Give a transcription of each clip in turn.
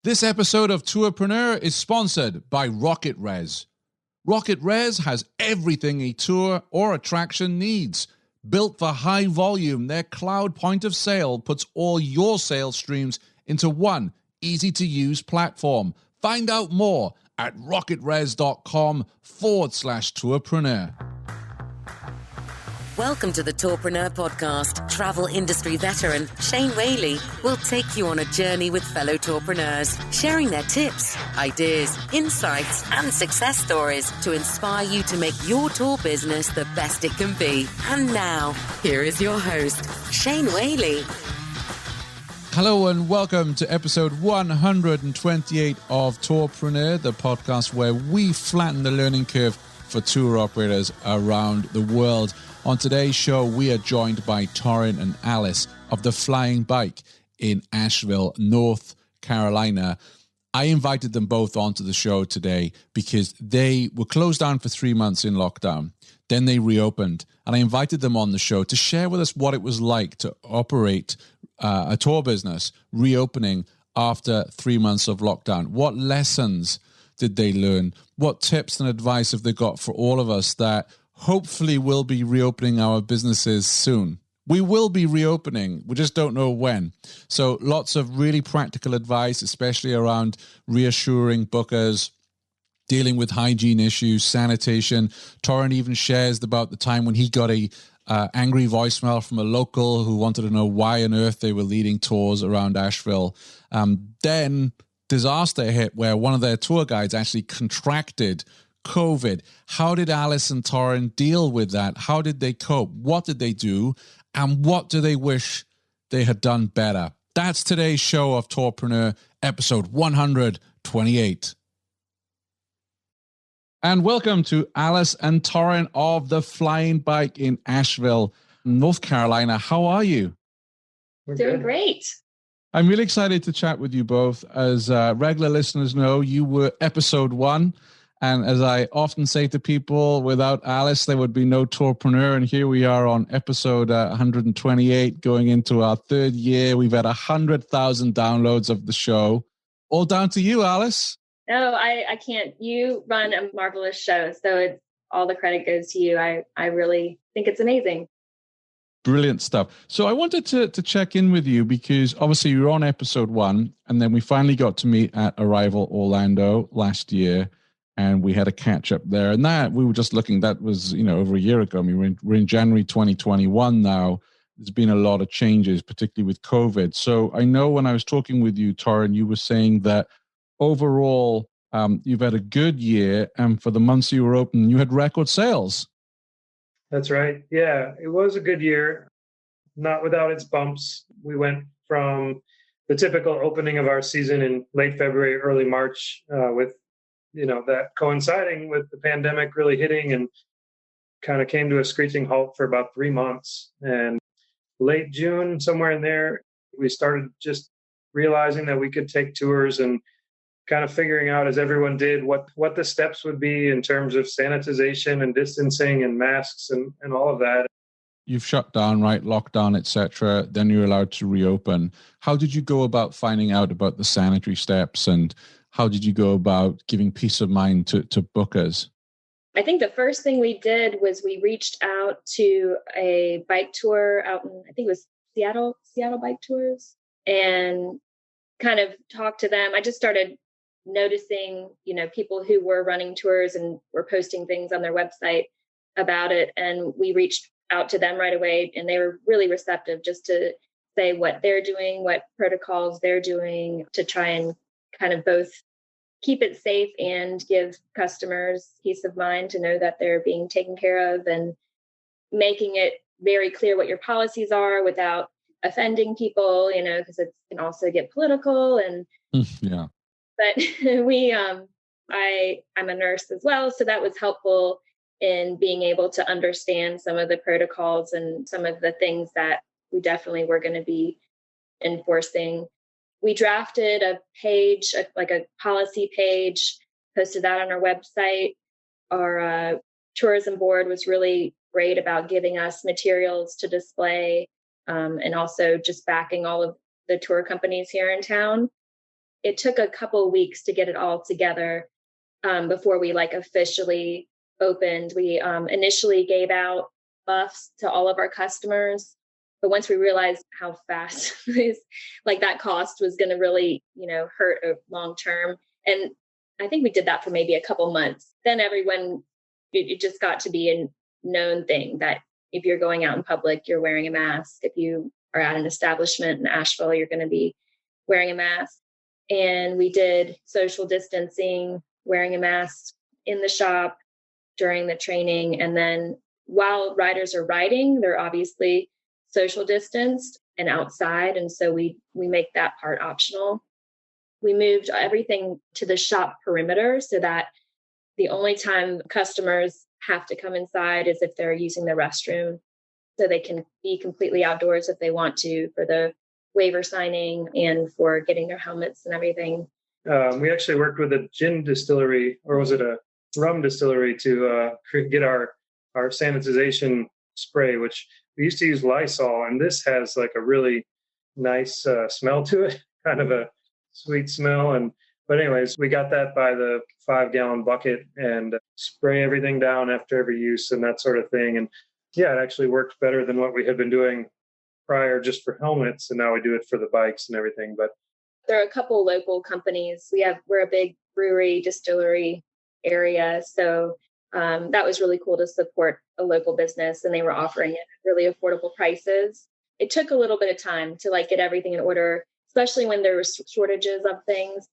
This episode of Tourpreneur is sponsored by Rocket Res. Rocket Res has everything a tour or attraction needs. Built for high volume, their cloud point of sale puts all your sales streams into one easy-to-use platform. Find out more at rocketres.com/tourpreneur. Welcome to the Tourpreneur podcast. Travel industry veteran Shane Whaley will take you on a journey with fellow tourpreneurs, sharing their tips, ideas, insights, and success stories to inspire you to make your tour business the best it can be. And now, here is your host, Shane Whaley. Hello and welcome to episode 128 of Tourpreneur, the podcast where we flatten the learning curve for tour operators around the world. On today's show, we are joined by Torin and Alice of the Flying Bike in Asheville, North Carolina. I invited them both onto the show today because they were closed down for 3 months in lockdown. Then they reopened, and I invited them on the show to share with us what it was like to operate a tour business reopening after 3 months of lockdown. What lessons did they learn? What tips and advice have they got for all of us that hopefully we'll be reopening our businesses soon? We will be reopening. We just don't know when. So lots of really practical advice, especially around reassuring bookers, dealing with hygiene issues, sanitation. Torin even shares about the time when he got a angry voicemail from a local who wanted to know why on earth they were leading tours around Asheville. Then disaster hit where one of their tour guides actually contracted COVID. How did Alice and Torin deal with that? How did they cope? What did they do? And what do they wish they had done better? That's today's show of Tourpreneur, episode 128. And welcome to Alice and Torin of the Flying Bike in Asheville, North Carolina. How are you? We're doing great. I'm really excited to chat with you both. As regular listeners know, you were episode 1. And as I often say to people, without Alice, there would be no Tourpreneur. And here we are on episode 128, going into our third year. We've had 100,000 downloads of the show. All down to you, Alice. No, I can't. You run a marvelous show. So all the credit goes to you. I really think it's amazing. Brilliant stuff. So I wanted to check in with you because obviously you were on episode 1, and then we finally got to meet at Arrival Orlando last year. And we had a catch up there. And that we were just looking, that was, over a year ago. I mean, we're in January 2021 now. There's been a lot of changes, particularly with COVID. So I know when I was talking with you, Torin, you were saying that overall, you've had a good year. And for the months you were open, you had record sales. That's right. Yeah, it was a good year, not without its bumps. We went from the typical opening of our season in late February, early March, with that coinciding with the pandemic really hitting, and kind of came to a screeching halt for about 3 months. And late June, somewhere in there, we started just realizing that we could take tours and kind of figuring out, as everyone did, what the steps would be in terms of sanitization and distancing and masks and all of that. You've shut down, right? Lockdown, etc. Then you're allowed to reopen. How did you go about finding out about the sanitary steps, and how did you go about giving peace of mind to bookers? I think the first thing we did was we reached out to a bike tour out in, I think it was Seattle Bike Tours, and kind of talked to them. I just started noticing, people who were running tours and were posting things on their website about it. And we reached out to them right away, and they were really receptive just to say what they're doing, what protocols they're doing to try and kind of both keep it safe and give customers peace of mind to know that they're being taken care of, and making it very clear what your policies are without offending people, because it can also get political. And yeah. But I'm a nurse as well, so that was helpful in being able to understand some of the protocols and some of the things that we definitely were going to be enforcing. We drafted a page, like a policy page, posted that on our website. Our tourism board was really great about giving us materials to display, and also just backing all of the tour companies here in town. it took a couple of weeks to get it all together before we like officially opened. We initially gave out buffs to all of our customers, but once we realized how fast like that cost was going to really, hurt long term. And I think we did that for maybe a couple months. Then everyone, it just got to be a known thing that if you're going out in public, you're wearing a mask. If you are at an establishment in Asheville, you're going to be wearing a mask. And we did social distancing, wearing a mask in the shop during the training. And then while riders are riding, they're obviously social distanced and outside. And so we make that part optional. We moved everything to the shop perimeter so that the only time customers have to come inside is if they're using the restroom, so they can be completely outdoors if they want to for the waiver signing and for getting their helmets and everything. We actually worked with a gin distillery, or was it a rum distillery, to get our sanitization spray, which we used to use Lysol, and this has like a really nice smell to it, kind of a sweet smell. But anyways, we got that by the 5-gallon bucket and spray everything down after every use and that sort of thing. And yeah, it actually worked better than what we had been doing prior just for helmets. And now we do it for the bikes and everything. But there are a couple local companies. We're a big brewery distillery area. So that was really cool to support a local business, and they were offering it at really affordable prices. It took a little bit of time to like get everything in order, especially when there were shortages of things.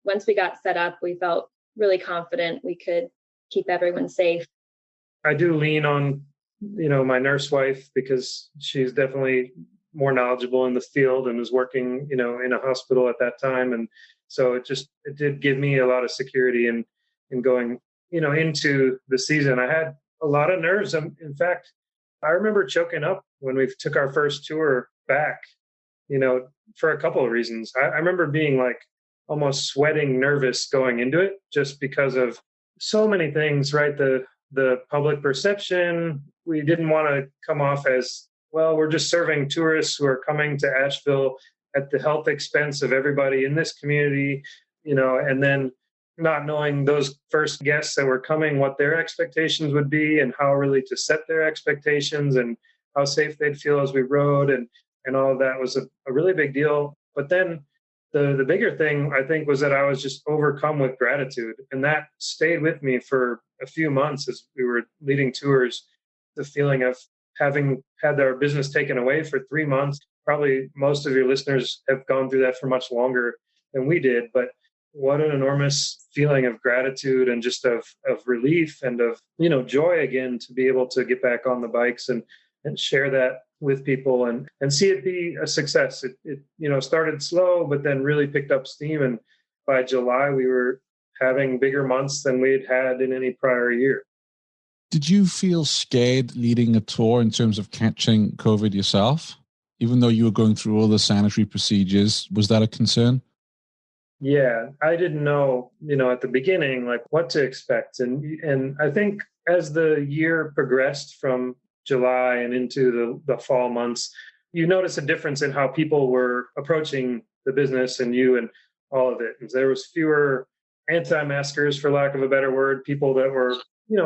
Once we got set up, we felt really confident we could keep everyone safe. I do lean on, my nurse wife, because she's definitely more knowledgeable in the field and was working, in a hospital at that time. And so it did give me a lot of security in going, into the season. I had a lot of nerves. In fact, I remember choking up when we took our first tour back, for a couple of reasons. I remember being like almost sweating nervous going into it just because of so many things, right? The public perception. We didn't want to come off as, well, we're just serving tourists who are coming to Asheville at the health expense of everybody in this community, and then not knowing those first guests that were coming, what their expectations would be and how really to set their expectations and how safe they'd feel as we rode. And all of that was a really big deal. But then the bigger thing, I think, was that I was just overcome with gratitude. And that stayed with me for a few months as we were leading tours. The feeling of having had our business taken away for 3 months. Probably most of your listeners have gone through that for much longer than we did. But what an enormous feeling of gratitude and just of relief and of, joy again, to be able to get back on the bikes and share that with people and see it be a success. It started slow, but then really picked up steam. And by July, we were having bigger months than we had in any prior year. Did you feel scared leading a tour in terms of catching COVID yourself? Even though you were going through all the sanitary procedures, was that a concern? Yeah, I didn't know, at the beginning, like what to expect. And I think as the year progressed from July and into the fall months, you notice a difference in how people were approaching the business and you and all of it. And there was fewer anti-maskers, for lack of a better word, people that were,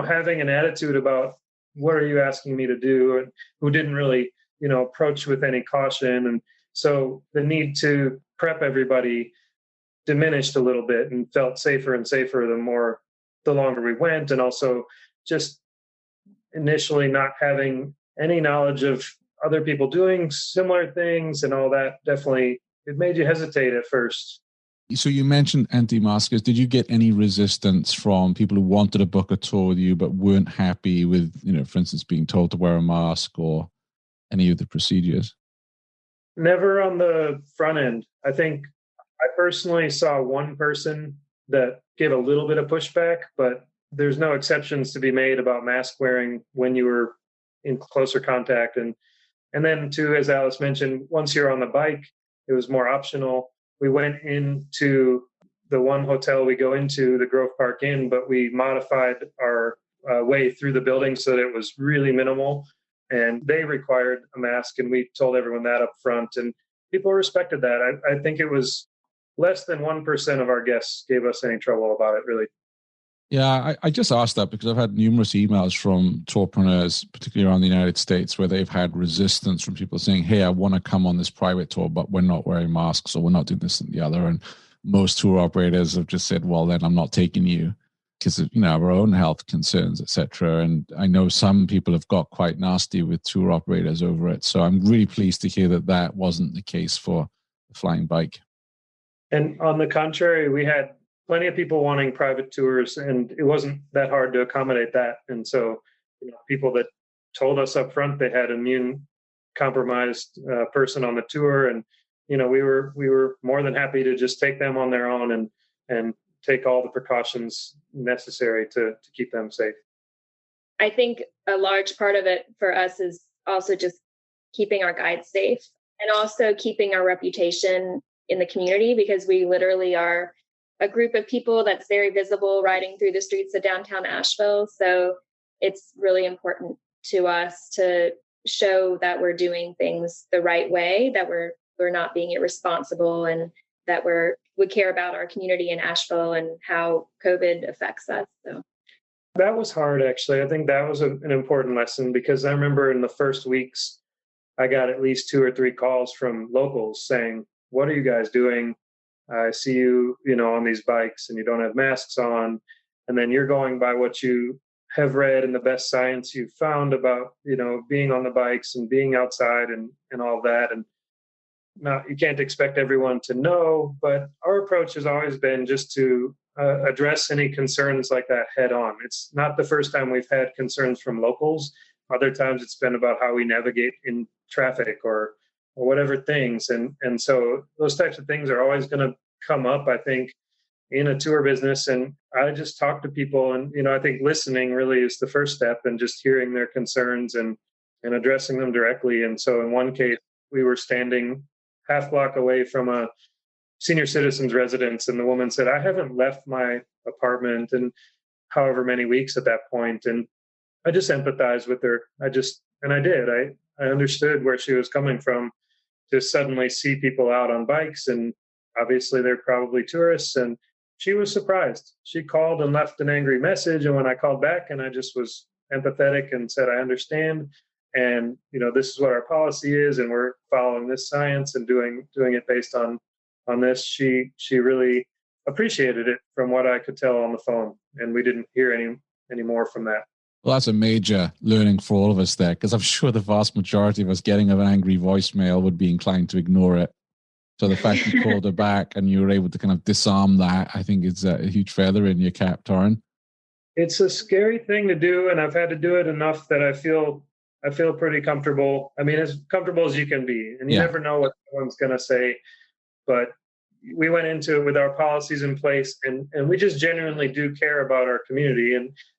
having an attitude about what are you asking me to do, and who didn't really, approach with any caution. And so the need to prep everybody diminished a little bit and felt safer and safer the longer we went. And also just initially not having any knowledge of other people doing similar things and all that, definitely it made you hesitate at first. So you mentioned anti-maskers. Did you get any resistance from people who wanted to book a tour with you but weren't happy with, for instance, being told to wear a mask or any of the procedures? Never on the front end. I think I personally saw one person that gave a little bit of pushback, but there's no exceptions to be made about mask wearing when you were in closer contact. And then too, as Alice mentioned, once you're on the bike, it was more optional. We went into the one hotel we go into, the Grove Park Inn, but we modified our way through the building so that it was really minimal. And they required a mask, and we told everyone that up front. And people respected that. I think it was less than 1% of our guests gave us any trouble about it, really. Yeah, I just asked that because I've had numerous emails from tourpreneurs, particularly around the United States, where they've had resistance from people saying, hey, I want to come on this private tour, but we're not wearing masks or we're not doing this and the other. And most tour operators have just said, well, then I'm not taking you because of, our own health concerns, etc. And I know some people have got quite nasty with tour operators over it. So I'm really pleased to hear that that wasn't the case for the flying bike. And on the contrary, we had plenty of people wanting private tours, and it wasn't that hard to accommodate that. And so, people that told us up front they had immune compromised person on the tour, and we were more than happy to just take them on their own and take all the precautions necessary to keep them safe. I think a large part of it for us is also just keeping our guides safe and also keeping our reputation in the community, because we literally are a group of people that's very visible riding through the streets of downtown Asheville. So it's really important to us to show that we're doing things the right way, that we're not being irresponsible, and that we care about our community in Asheville and how COVID affects us. So that was hard, actually. I think that was an important lesson, because I remember in the first weeks, I got at least 2 or 3 calls from locals saying, what are you guys doing? I see you, on these bikes and you don't have masks on. And then you're going by what you have read and the best science you've found about, being on the bikes and being outside and all that. And now you can't expect everyone to know, but our approach has always been just to address any concerns like that head on. It's not the first time we've had concerns from locals. Other times it's been about how we navigate in traffic or whatever things. And so those types of things are always going to come up, I think, in a tour business. And I just talk to people, and, I think listening really is the first step, and just hearing their concerns and addressing them directly. And so in one case, we were standing half block away from a senior citizens residence, and the woman said, I haven't left my apartment in however many weeks at that point. And I just empathized with her. I did. I understood where she was coming from, to suddenly see people out on bikes, and obviously they're probably tourists, and she was surprised. She called and left an angry message, and when I called back, and I just was empathetic and said, I understand, and this is what our policy is, and we're following this science and doing it based on this. She really appreciated it from what I could tell on the phone, and we didn't hear any more from that. Well, that's a major learning for all of us there, because I'm sure the vast majority of us getting an angry voicemail would be inclined to ignore it. So the fact you called her back and you were able to kind of disarm that, I think is a huge feather in your cap, Torin. It's a scary thing to do, and I've had to do it enough that I feel pretty comfortable. I mean, as comfortable as you can be, and you never know what someone's going to say. But we went into it with our policies in place, and we just genuinely do care about our community.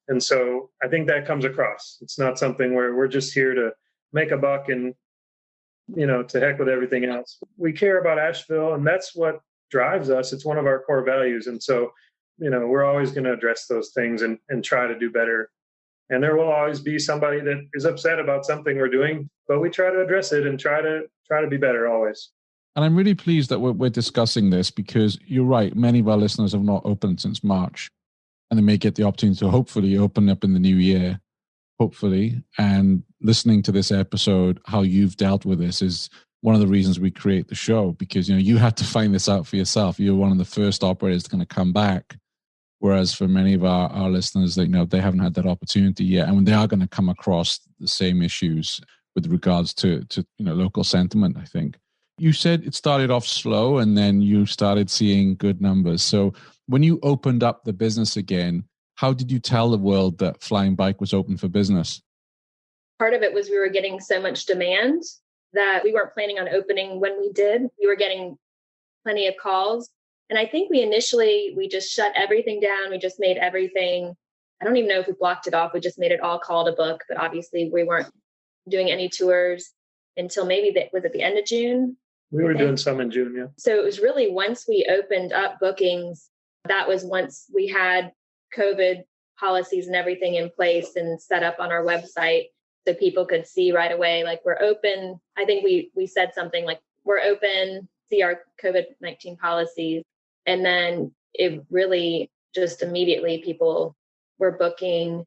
And so I think that comes across. It's not something where we're just here to make a buck and, to heck with everything else. We care about Asheville, and that's what drives us. It's one of our core values. And so, we're always going to address those things and try to do better. And there will always be somebody that is upset about something we're doing, but we try to address it and try to be better always. And I'm really pleased that we're discussing this, because you're right. Many of our listeners have not opened since March, and they may get the opportunity to hopefully open up in the new year, hopefully. And listening to this episode, how you've dealt with this, is one of the reasons we create the show, because, you had to find this out for yourself. You're one of the first operators going to come back. Whereas for many of our listeners, they haven't had that opportunity yet. And they are going to come across the same issues with regards to local sentiment, I think. You said it started off slow and then you started seeing good numbers. So when you opened up the business again, how did you tell the world that Flying Bike was open for business? Part of it was we were getting so much demand that we weren't planning on opening when we did. We were getting plenty of calls. And I think we just shut everything down. We just made everything, I don't even know if we blocked it off. We just made it all call to book. But obviously we weren't doing any tours until maybe was it the end of June? We were doing some in June, yeah. So it was really once we opened up bookings, that was once we had COVID policies and everything in place and set up on our website so people could see right away, like, we're open. I think we said something like, we're open, see our COVID-19 policies. And then it really just immediately people were booking.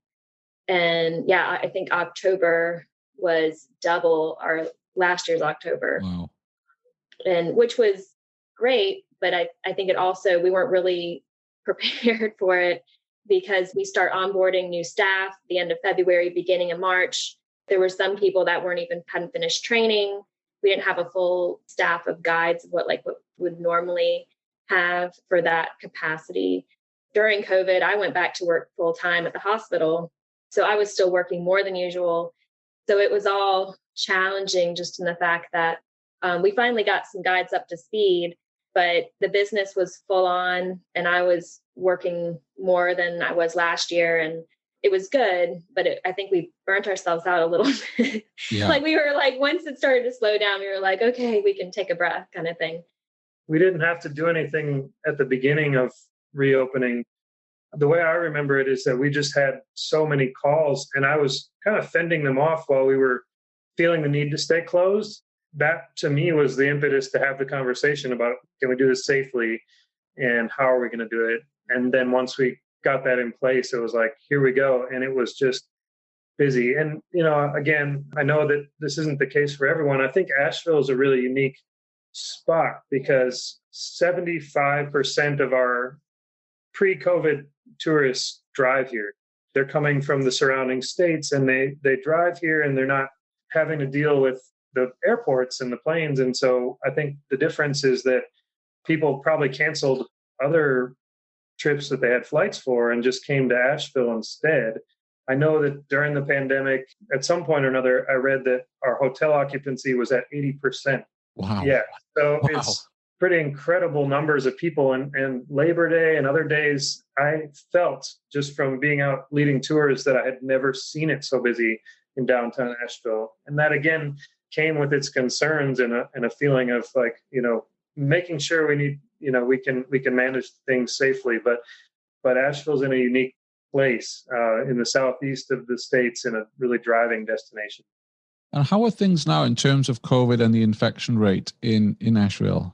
And yeah, I think October was double our last year's October. Wow. And which was great. But I think it also, we weren't really prepared for it because we start onboarding new staff the end of February, beginning of March. There were some people that hadn't finished training. We didn't have a full staff of guides, what would normally have for that capacity. During COVID, I went back to work full time at the hospital. So I was still working more than usual. So it was all challenging just in the fact that we finally got some guides up to speed, but the business was full on and I was working more than I was last year. And it was good, but I think we burnt ourselves out a little bit. Yeah. Like we were like, once it started to slow down, we were like, okay, we can take a breath kind of thing. We didn't have to do anything at the beginning of reopening. The way I remember it is that we just had so many calls and I was kind of fending them off while we were feeling the need to stay closed. That to me was the impetus to have the conversation about, can we do this safely and how are we going to do it? And then once we got that in place, it was like, here we go. And it was just busy. And, again, I know that this isn't the case for everyone. I think Asheville is a really unique spot because 75% of our pre-COVID tourists drive here. They're coming from the surrounding states and they drive here and they're not having to deal with the airports and the planes. And so I think the difference is that people probably canceled other trips that they had flights for and just came to Asheville instead. I know that during the pandemic, at some point or another, I read that our hotel occupancy was at 80%. Wow. Yeah. So Wow. It's pretty incredible numbers of people. And Labor Day and other days, I felt just from being out leading tours that I had never seen it so busy in downtown Asheville. And that again came with its concerns and a feeling of like, making sure we can manage things safely. But Asheville's in a unique place in the southeast of the states and a really driving destination. And how are things now in terms of COVID and the infection rate in Asheville?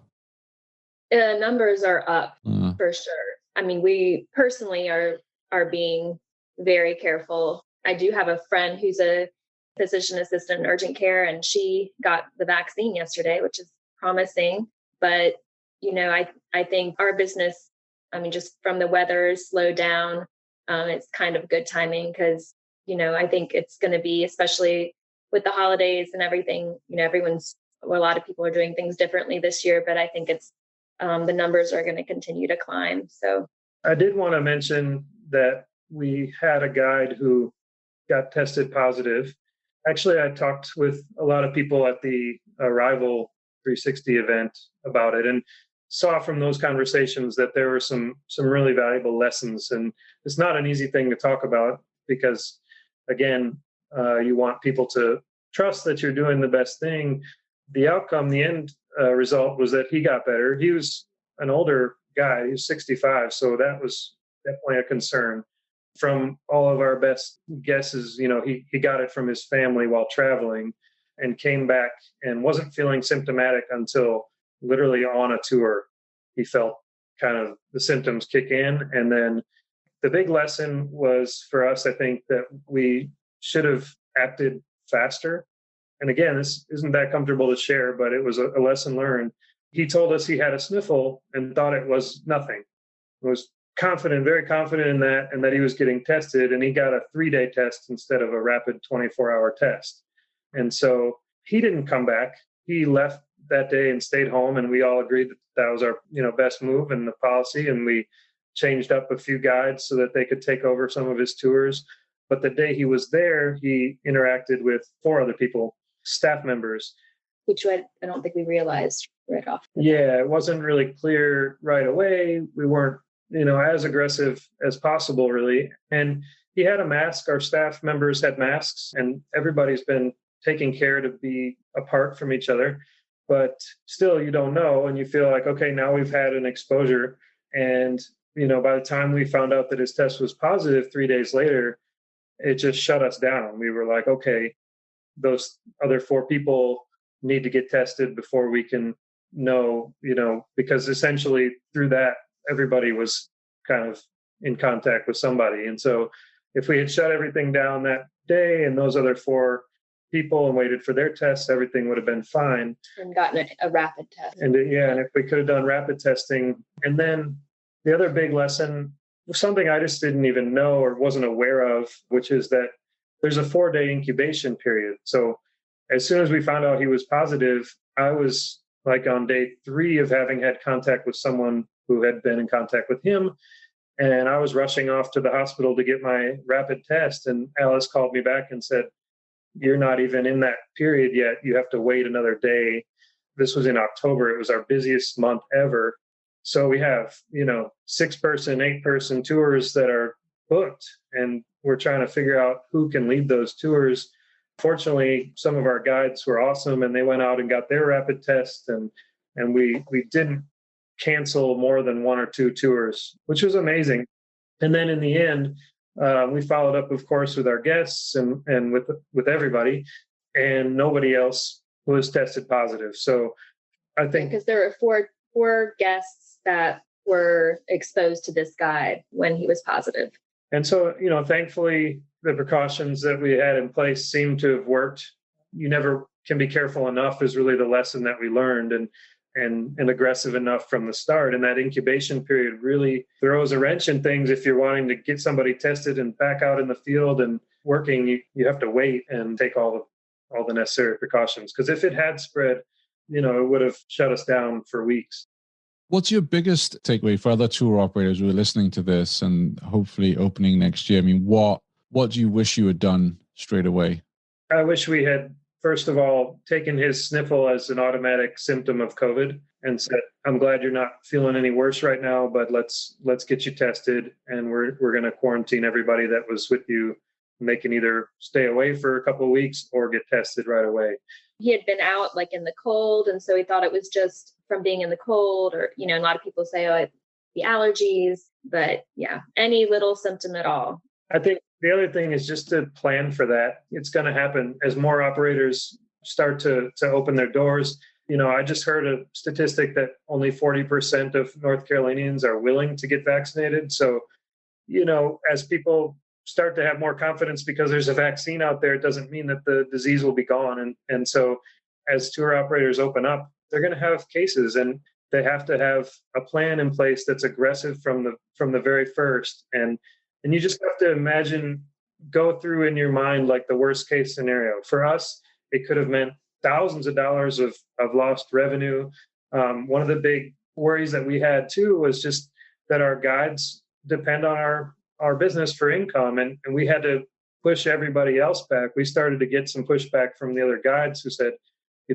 Numbers are up for sure. I mean, we personally are being very careful. I do have a friend who's a physician assistant in urgent care, and she got the vaccine yesterday, which is promising. But, I think our business, just from the weather slowed down. It's kind of good timing because, I think it's going to be, especially with the holidays and everything, a lot of people are doing things differently this year, but I think it's, the numbers are going to continue to climb. So I did want to mention that we had a guide who got tested positive. Actually, I talked with a lot of people at the Arrival 360 event about it and saw from those conversations that there were some really valuable lessons. And it's not an easy thing to talk about because, again, you want people to trust that you're doing the best thing. The outcome, the end result was that he got better. He was an older guy. He was 65. So that was definitely a concern. From all of our best guesses, he got it from his family while traveling and came back and wasn't feeling symptomatic until literally on a tour. He felt kind of the symptoms kick in. And then the big lesson was for us, I think, that we should have acted faster. And again, this isn't that comfortable to share, but it was a lesson learned. He told us he had a sniffle and thought it was nothing. He was confident, very confident in that, and that he was getting tested. And he got a 3-day test instead of a rapid 24-hour test. And so he didn't come back. He left that day and stayed home. And we all agreed that was our best move and the policy. And we changed up a few guides so that they could take over some of his tours. But the day he was there, he interacted with 4 other people, staff members. Which I don't think we realized right off. Yeah, it wasn't really clear right away. We weren't, as aggressive as possible, really. And he had a mask. Our staff members had masks, and everybody's been taking care to be apart from each other. But still, you don't know, and you feel like, okay, now we've had an exposure. And, by the time we found out that his test was positive 3 days later, it just shut us down. We were like, okay, those other 4 people need to get tested before we can know, because essentially through that everybody was kind of in contact with somebody. And so if we had shut everything down that day and those other 4 people and waited for their tests, everything would have been fine. And gotten a rapid test. And and if we could have done rapid testing. And then the other big lesson, something I just didn't even know or wasn't aware of, which is that there's a 4-day incubation period. So as soon as we found out he was positive, I was like on day 3 of having had contact with someone who had been in contact with him. And I was rushing off to the hospital to get my rapid test. And Alice called me back and said, "You're not even in that period yet. You have to wait another day." This was in October. It was our busiest month ever. So we have, 6-person, 8-person tours that are booked, and we're trying to figure out who can lead those tours. Fortunately, some of our guides were awesome, and they went out and got their rapid test, and we didn't cancel more than 1 or 2 tours, which was amazing. And then in the end, we followed up, of course, with our guests and with everybody, and nobody else was tested positive. So I think because there were four guests that were exposed to this guide when he was positive. And so, thankfully, the precautions that we had in place seem to have worked. You never can be careful enough is really the lesson that we learned, and aggressive enough from the start. And that incubation period really throws a wrench in things. If you're wanting to get somebody tested and back out in the field and working, you have to wait and take all the necessary precautions. Because if it had spread, it would have shut us down for weeks. What's your biggest takeaway for other tour operators who are listening to this and hopefully opening next year? I mean, what do you wish you had done straight away? I wish we had, first of all, taken his sniffle as an automatic symptom of COVID and said, "I'm glad you're not feeling any worse right now, but let's get you tested, and we're going to quarantine everybody that was with you, and they can either stay away for a couple of weeks or get tested right away." He had been out like in the cold, and so he thought it was just from being in the cold, or a lot of people say, "Oh, the allergies," but yeah, any little symptom at all. I think the other thing is just to plan for that. It's going to happen as more operators start to open their doors. I just heard a statistic that only 40% of North Carolinians are willing to get vaccinated. So, as people start to have more confidence because there's a vaccine out there, it doesn't mean that the disease will be gone. And so as tour operators open up, they're going to have cases, and they have to have a plan in place that's aggressive from the very first. And you just have to imagine, go through in your mind like the worst case scenario. For us, it could have meant thousands of dollars of lost revenue. One of the big worries that we had too was just that our guides depend on our business for income, and we had to push everybody else back. We started to get some pushback from the other guides who said,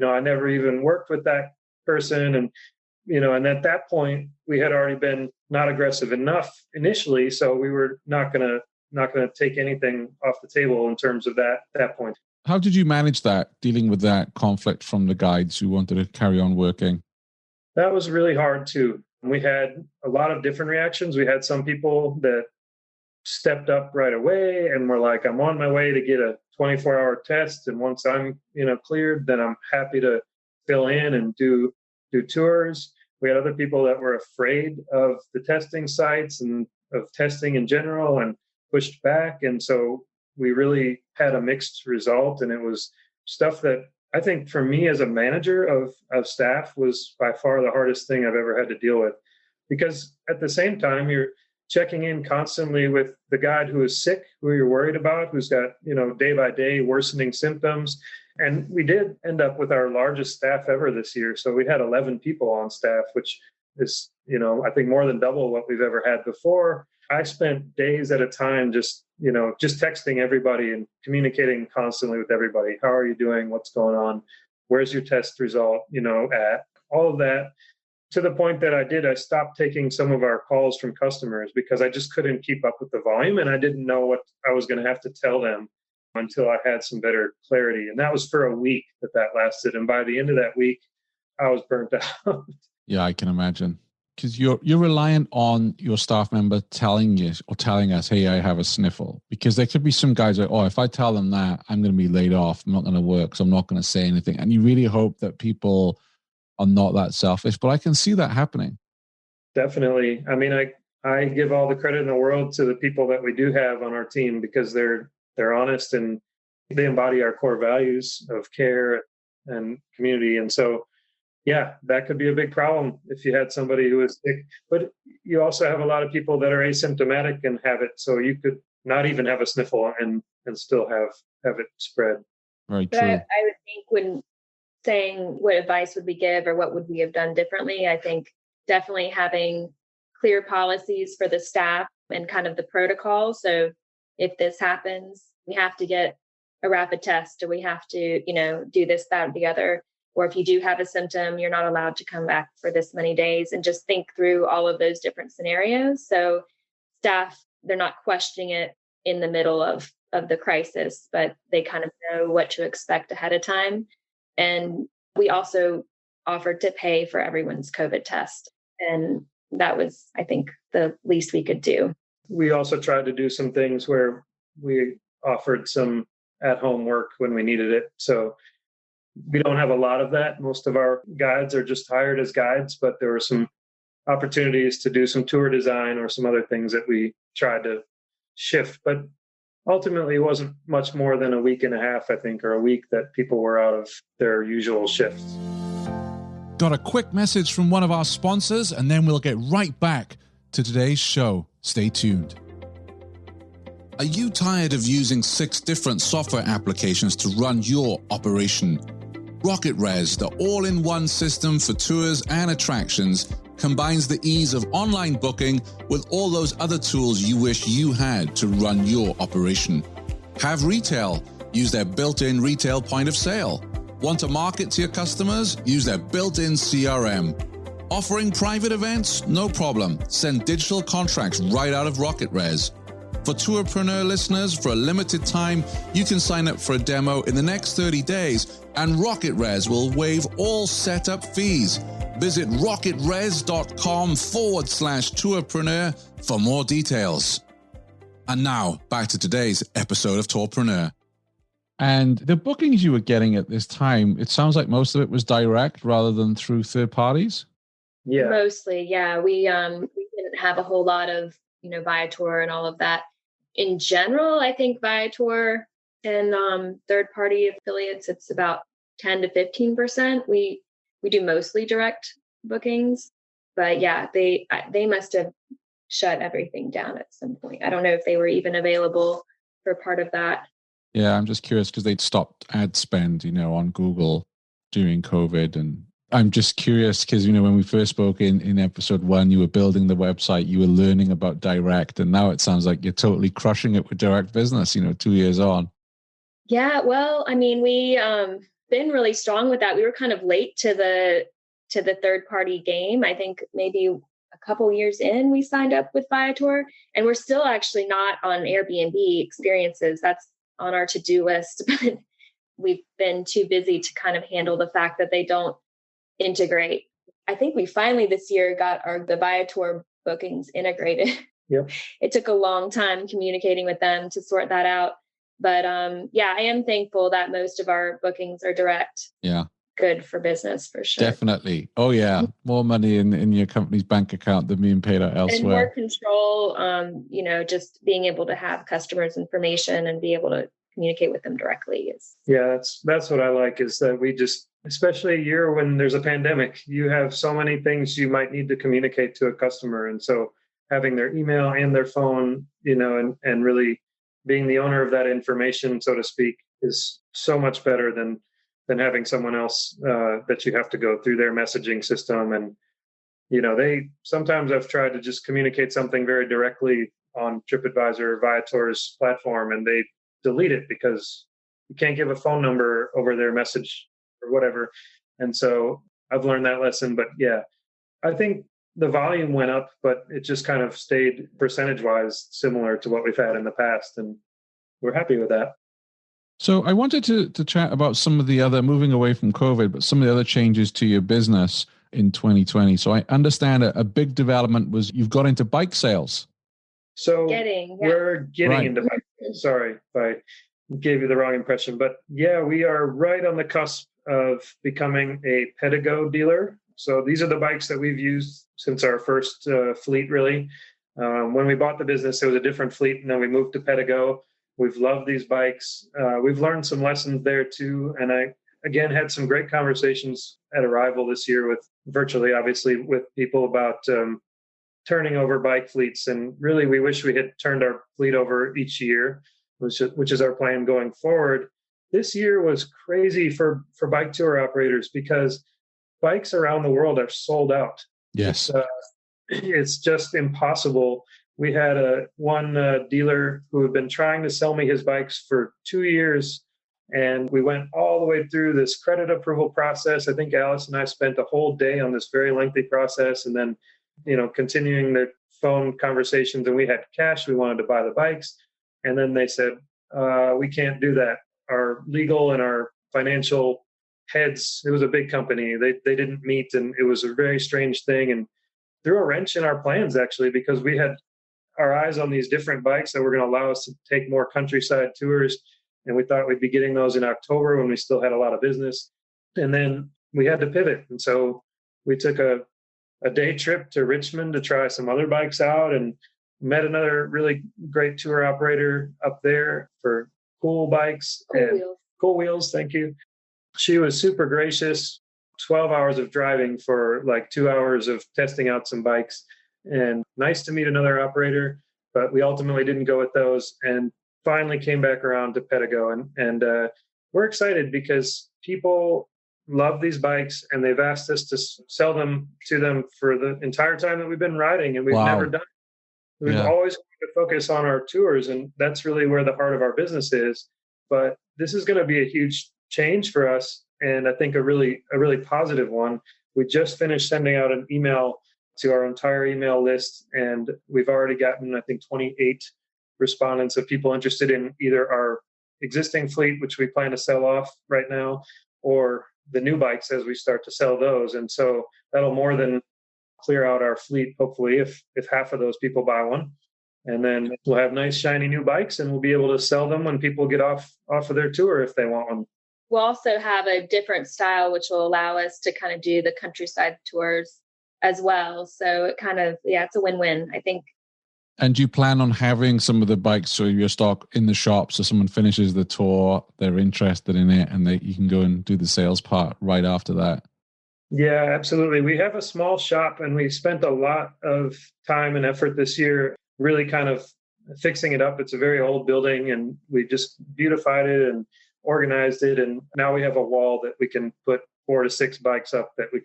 "I never even worked with that person." And at that point, we had already been not aggressive enough initially, so we were not going to take anything off the table in terms of that point. How did you manage that, dealing with that conflict from the guides who wanted to carry on working? That was really hard too. We had a lot of different reactions. We had some people that stepped up right away and were like, "I'm on my way to get a 24-hour test, and once I'm cleared, then I'm happy to fill in and do tours." We had other people that were afraid of the testing sites and of testing in general and pushed back. And so we really had a mixed result. And it was stuff that I think for me as a manager of staff was by far the hardest thing I've ever had to deal with. Because at the same time, you're checking in constantly with the guide who is sick, who you're worried about, who's got, day by day worsening symptoms. And we did end up with our largest staff ever this year. So we had 11 people on staff, which is, I think more than double what we've ever had before. I spent days at a time just texting everybody and communicating constantly with everybody. How are you doing? What's going on? Where's your test result? At all of that, to the point that I stopped taking some of our calls from customers because I just couldn't keep up with the volume, and I didn't know what I was going to have to tell them until I had some better clarity. And that was for a week that lasted. And by the end of that week, I was burnt out. Yeah, I can imagine. Because you're reliant on your staff member telling us, "Hey, I have a sniffle." Because there could be some guys like, "Oh, if I tell them that, I'm going to be laid off. I'm not going to work, so I'm not going to say anything." And you really hope that people are not that selfish. But I can see that happening. Definitely. I mean, I give all the credit in the world to the people that we do have on our team because they're honest and they embody our core values of care and community. And so, yeah, that could be a big problem if you had somebody who is sick. But you also have a lot of people that are asymptomatic and have it. So you could not even have a sniffle and still have it spread. Very But true. I would think when saying what advice would we give or what would we have done differently, I think definitely having clear policies for the staff and kind of the protocol. So if this happens, we have to get a rapid test or we have to, do this, that, or the other. Or if you do have a symptom, you're not allowed to come back for this many days, and just think through all of those different scenarios. So staff, they're not questioning it in the middle of the crisis, but they kind of know what to expect ahead of time. And we also offered to pay for everyone's COVID test. And that was, I think, the least we could do. We also tried to do some things where we offered some at-home work when we needed it. So we don't have a lot of that. Most of our guides are just hired as guides, but there were some opportunities to do some tour design or some other things that we tried to shift. But ultimately, it wasn't much more than a week and a half, I think, or a week that people were out of their usual shifts. Got a quick message from one of our sponsors, and then we'll get right back to today's show. Stay tuned. Are you tired of using 6 different software applications to run your operation? RocketRez, the all-in-one system for tours and attractions, combines the ease of online booking with all those other tools you wish you had to run your operation. Have retail? Use their built-in retail point of sale. Want to market to your customers? Use their built-in CRM. Offering private events? No problem. Send digital contracts right out of RocketRez. For Tourpreneur listeners, for a limited time, you can sign up for a demo in the next 30 days, and RocketRez will waive all setup fees. Visit rocketrez.com/Tourpreneur for more details. And now, back to today's episode of Tourpreneur. And the bookings you were getting at this time, it sounds like most of it was direct rather than through third parties? Yeah. Mostly, yeah. We didn't have a whole lot of, Viator and all of that. In general, I think Viator and third-party affiliates, it's about 10 to 15%. We do mostly direct bookings, but yeah, they must have shut everything down at some point. I don't know if they were even available for part of that. Yeah, I'm just curious because they'd stopped ad spend, on Google during COVID. And I'm just curious because, when we first spoke in episode 1, you were building the website, you were learning about direct, and now it sounds like you're totally crushing it with direct business, 2 years on. Yeah, well, I mean, we been really strong with that. We were kind of late to the third party game. I think maybe a couple years in, we signed up with Viator, and we're still actually not on Airbnb experiences. That's on our to-do list, but we've been too busy to kind of handle the fact that they don't integrate. I think we finally this year got the Viator bookings integrated. Yep. It took a long time communicating with them to sort that out. But yeah, I am thankful that most of our bookings are direct. Yeah. Good for business for sure. Definitely. Oh yeah. More money in your company's bank account than being paid out elsewhere. And more control, just being able to have customers' information and be able to communicate with them directly is. Yeah, that's what I like is that we just, especially a year when there's a pandemic, you have so many things you might need to communicate to a customer. And so having their email and their phone, and really being the owner of that information, so to speak, is so much better than having someone else that you have to go through their messaging system. And, sometimes I've tried to just communicate something very directly on TripAdvisor or Viator's platform, and they delete it because you can't give a phone number over their message or whatever. And so I've learned that lesson. But yeah, I think the volume went up, but it just kind of stayed percentage-wise similar to what we've had in the past. And we're happy with that. So I wanted to chat about some of the other, moving away from COVID, but some of the other changes to your business in 2020. So I understand a big development was you've got into bike sales. So we're getting into bike sales. Sorry if I gave you the wrong impression. But yeah, we are right on the cusp of becoming a Pedigo dealer. So these are the bikes that we've used since our first fleet, really. When we bought the business, it was a different fleet, and then we moved to Pedigo. We've loved these bikes. We've learned some lessons there too. And I, again, had some great conversations at Arrival this year with virtually, obviously, with people about turning over bike fleets. And really, we wish we had turned our fleet over each year, which is our plan going forward. This year was crazy for bike tour operators because bikes around the world are sold out. Yes. It's just impossible. We had one dealer who had been trying to sell me his bikes for 2 years, and we went all the way through this credit approval process. I think Alice and I spent a whole day on this very lengthy process, and then, continuing the phone conversations, and we had cash. We wanted to buy the bikes, and then they said, we can't do that. Our legal and our financial heads, it was a big company. They didn't meet, and it was a very strange thing, and threw a wrench in our plans, actually, because we had our eyes on these different bikes that were going to allow us to take more countryside tours. And we thought we'd be getting those in October when we still had a lot of business. And then we had to pivot. And so we took a day trip to Richmond to try some other bikes out, and met another really great tour operator up there for cool bikes. Cool Wheels. Thank you. She was super gracious. 12 hours of driving for like 2 hours of testing out some bikes, and nice to meet another operator, but we ultimately didn't go with those and finally came back around to Pedigo. And we're excited because people love these bikes, and they've asked us to sell them to them for the entire time that we've been riding, and we've never done it. We've always wanted to focus on our tours, and that's really where the heart of our business is. But this is going to be a huge change for us, and I think a really positive one. We just finished sending out an email to our entire email list, and we've already gotten, I think, 28 respondents of people interested in either our existing fleet, which we plan to sell off right now, or the new bikes as we start to sell those. And so that'll more than clear out our fleet, hopefully, if half of those people buy one. And then we'll have nice, shiny new bikes, and we'll be able to sell them when people get off of their tour if they want one. We'll also have a different style, which will allow us to kind of do the countryside tours as well. So it kind of, it's a win-win, I think. And do you plan on having some of the bikes, so your stock in the shop, so someone finishes the tour, they're interested in it, and you can go and do the sales part right after that? Yeah, absolutely. We have a small shop, and we spent a lot of time and effort this year really kind of fixing it up. It's a very old building, and we just beautified it and organized it, and now we have a wall that we can put 4 to 6 bikes up that we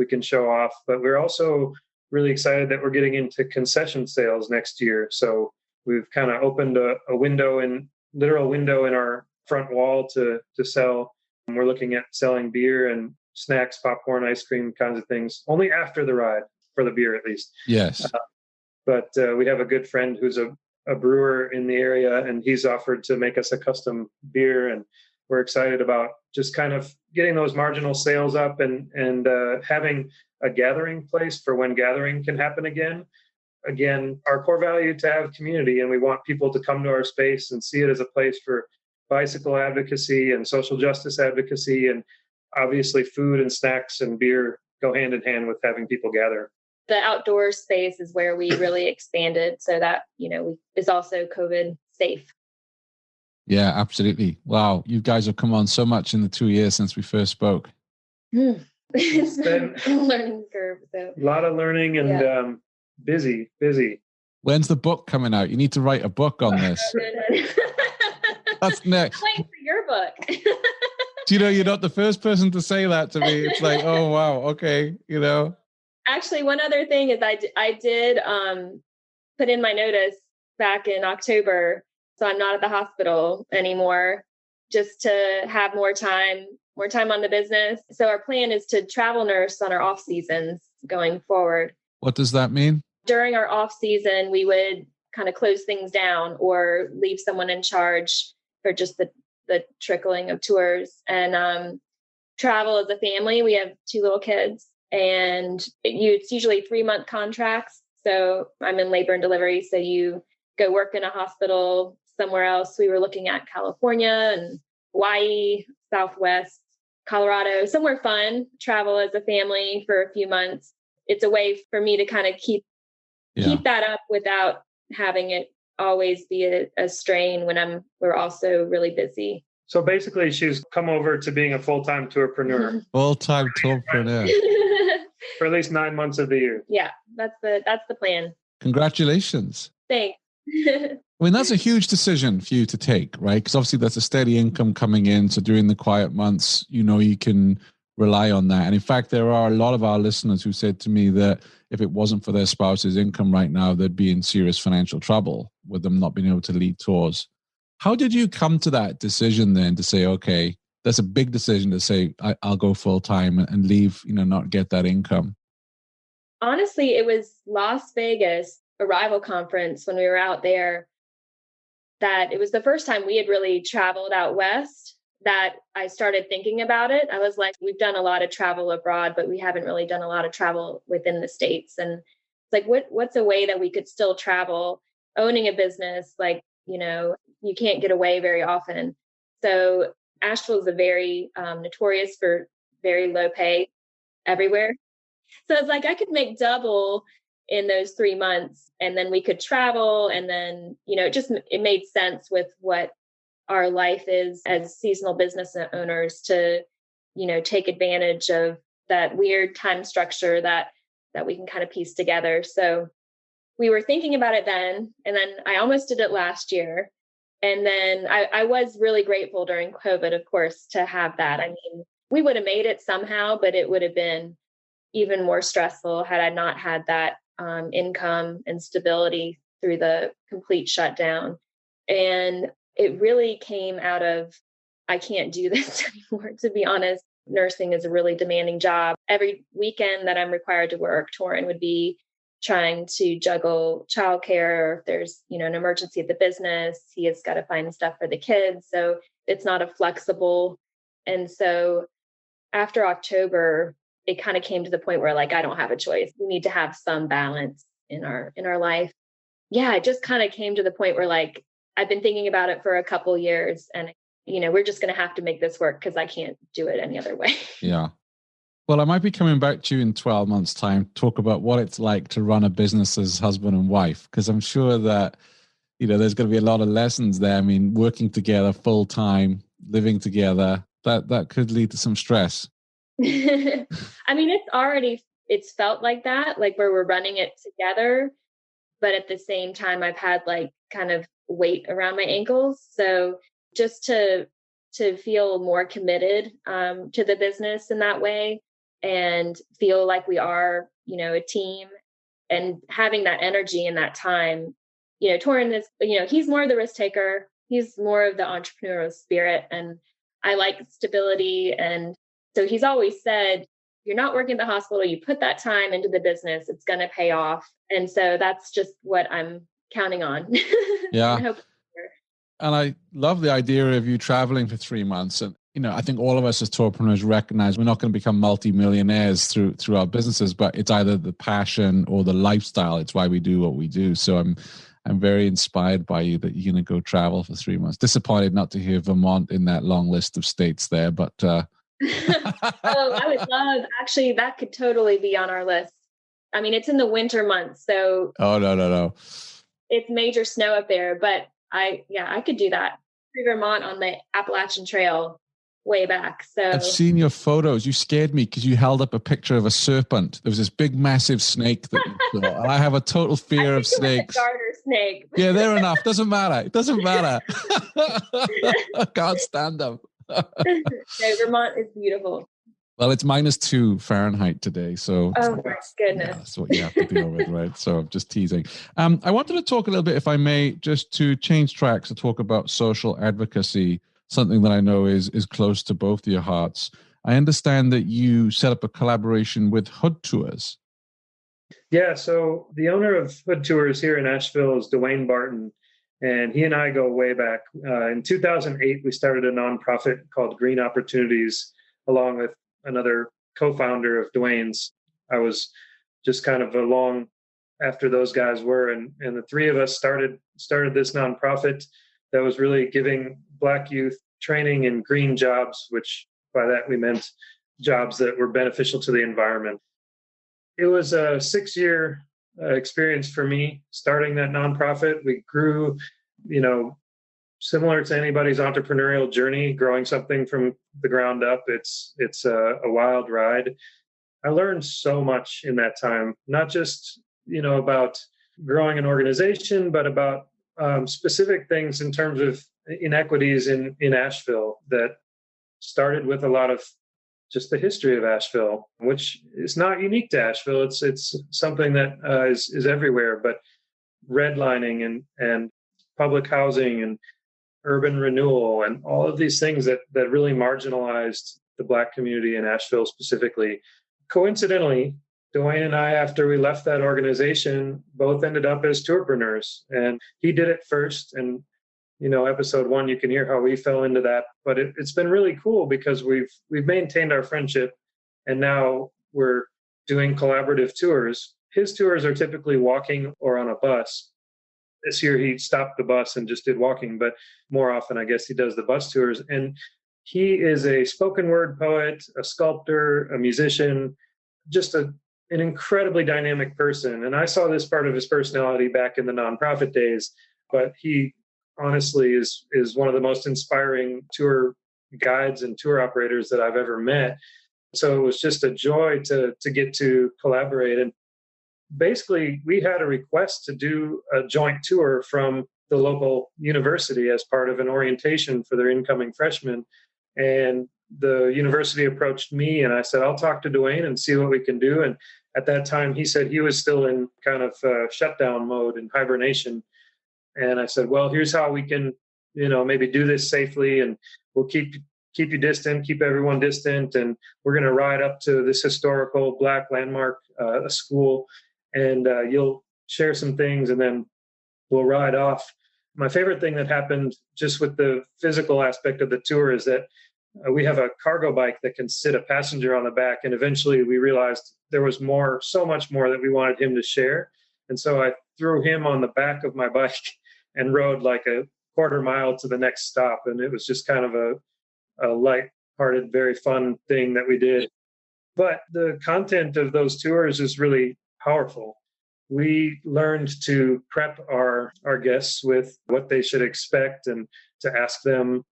can show off. But we're also really excited that we're getting into concession sales next year. So we've kind of opened a literal window in our front wall to sell. And we're looking at selling beer and snacks, popcorn, ice cream, kinds of things, only after the ride, for the beer at least. Yes. But we have a good friend who's a brewer in the area, and he's offered to make us a custom beer. And we're excited about just kind of getting those marginal sales up and having a gathering place for when gathering can happen again. Again, our core value to have community, and we want people to come to our space and see it as a place for bicycle advocacy and social justice advocacy. And obviously food and snacks and beer go hand in hand with having people gather. The outdoor space is where we really expanded, so that, is also COVID safe. Yeah, absolutely. Wow. You guys have come on so much in the 2 years since we first spoke. It's been a learning curve. So. A lot of learning and busy. When's the book coming out? You need to write a book on this. That's next. I'm waiting for your book. Do you know, you're not the first person to say that to me. It's like, oh, wow. Okay. Actually, one other thing is I did put in my notice back in October. So I'm not at the hospital anymore, just to have more time on the business. So our plan is to travel nurse on our off seasons going forward. What does that mean? During our off season, we would kind of close things down or leave someone in charge for just the trickling of tours, and travel as a family. We have 2 little kids, and it's usually 3-month contracts. So I'm in labor and delivery. So you go work in a hospital somewhere else. We were looking at California and Hawaii, Southwest Colorado, somewhere fun, travel as a family for a few months. It's a way for me to kind of keep that up without having it always be a strain when we're also really busy. So basically, she's come over to being a full-time tourpreneur. Full-time tourpreneur. For at least 9 months of the year. Yeah, that's the plan. Congratulations. Thanks. I mean, that's a huge decision for you to take, right? Because obviously that's a steady income coming in. So during the quiet months, you can rely on that. And in fact, there are a lot of our listeners who said to me that if it wasn't for their spouse's income right now, they'd be in serious financial trouble with them not being able to lead tours. How did you come to that decision then to say, okay, that's a big decision to say, I'll go full time and leave, not get that income? Honestly, it was Las Vegas Arrival Conference when we were out there that it was the first time we had really traveled out west that I started thinking about it. I was like, we've done a lot of travel abroad, but we haven't really done a lot of travel within the States. And it's like, what's a way that we could still travel owning a business? Like, you can't get away very often. So Asheville is a very notorious for very low pay everywhere. So it's like I could make double in those 3 months and then we could travel. And then, it made sense with what our life is as seasonal business owners to, take advantage of that weird time structure that we can kind of piece together. So we were thinking about it then, and then I almost did it last year. And then I was really grateful during COVID, of course, to have that. I mean, we would have made it somehow, but it would have been even more stressful had I not had that income and stability through the complete shutdown. And it really came out of, I can't do this anymore, to be honest. Nursing is a really demanding job. Every weekend that I'm required to work, Torin would be trying to juggle childcare, or if there's, an emergency at the business, he has got to find stuff for the kids. So it's not a flexible. And so after October, it kind of came to the point where like, I don't have a choice. We need to have some balance in our life. Yeah, it just kind of came to the point where like, I've been thinking about it for a couple years and, we're just going to have to make this work because I can't do it any other way. Yeah. Well, I might be coming back to you in 12 months' time, talk about what it's like to run a business as husband and wife, because I'm sure that, there's going to be a lot of lessons there. I mean, working together full time, living together, that could lead to some stress. I mean, it's felt like that, like where we're running it together. But at the same time, I've had like kind of weight around my ankles. So just to feel more committed to the business in that way and feel like we are, a team and having that energy and that time, Torin is, he's more of the risk taker. He's more of the entrepreneurial spirit and I like stability. And so he's always said, you're not working at the hospital, you put that time into the business, it's going to pay off. And so that's just what I'm counting on. Yeah. And I love the idea of you traveling for 3 months. And, I think all of us as tourpreneurs recognize we're not going to become multimillionaires through our businesses, but it's either the passion or the lifestyle. It's why we do what we do. So I'm very inspired by you that you're going to go travel for 3 months. Disappointed not to hear Vermont in that long list of states there, but... Oh, I would love, actually, that could totally be on our list. I mean, it's in the winter months, so... Oh, no. It's major snow up there, but I could do that. Vermont on the Appalachian Trail way back. So I've seen your photos. You scared me because you held up a picture of a serpent. There was this big, massive snake that you saw. And I have a total fear of snakes. Garter snake. Yeah, they're enough. Doesn't matter. It doesn't matter. I can't stand them. No, Vermont is beautiful. Well, it's -2 Fahrenheit today, so oh my goodness, yeah, that's what you have to deal with, right? So I'm just teasing. I wanted to talk a little bit, if I may, just to change tracks to talk about social advocacy, something that I know is close to both of your hearts. I understand that you set up a collaboration with Hood Tours. Yeah, so the owner of Hood Tours here in Asheville is Duane Barton, and he and I go way back. In 2008, we started a nonprofit called Green Opportunities, along with another co-founder of Duane's. I was just kind of along after those guys were, and the three of us started this nonprofit that was really giving Black youth training in green jobs, which by that we meant jobs that were beneficial to the environment. It was a 6-year experience for me starting that nonprofit. We grew, similar to anybody's entrepreneurial journey, growing something from the ground up. It's a wild ride. I learned so much in that time, not just, about growing an organization, but about specific things in terms of inequities in Asheville that started with a lot of just the history of Asheville, which is not unique to Asheville. It's something that is everywhere, but redlining and public housing and urban renewal and all of these things that really marginalized the Black community in Asheville specifically. Coincidentally, Duane and I, after we left that organization, both ended up as tourpreneurs. And he did it first. And, episode 1, you can hear how we fell into that. But it's been really cool because we've maintained our friendship. And now we're doing collaborative tours. His tours are typically walking or on a bus. This year he stopped the bus and just did walking, but more often I guess he does the bus tours. And he is a spoken word poet, a sculptor, a musician, just an incredibly dynamic person. And I saw this part of his personality back in the nonprofit days, but he honestly is one of the most inspiring tour guides and tour operators that I've ever met. So it was just a joy to get to collaborate. And basically, we had a request to do a joint tour from the local university as part of an orientation for their incoming freshmen. And the university approached me and I said, I'll talk to Duane and see what we can do. And at that time, he said he was still in kind of shutdown mode and hibernation. And I said, well, here's how we can, maybe do this safely, and we'll keep you distant, keep everyone distant. And we're going to ride up to this historical Black landmark, a school, and you'll share some things and then we'll ride off. My favorite thing that happened just with the physical aspect of the tour is that we have a cargo bike that can sit a passenger on the back. And eventually we realized there was so much more that we wanted him to share. And so I threw him on the back of my bike and rode like a quarter mile to the next stop. And it was just kind of a light-hearted, very fun thing that we did. But the content of those tours is really powerful. We learned to prep our guests with what they should expect and to ask them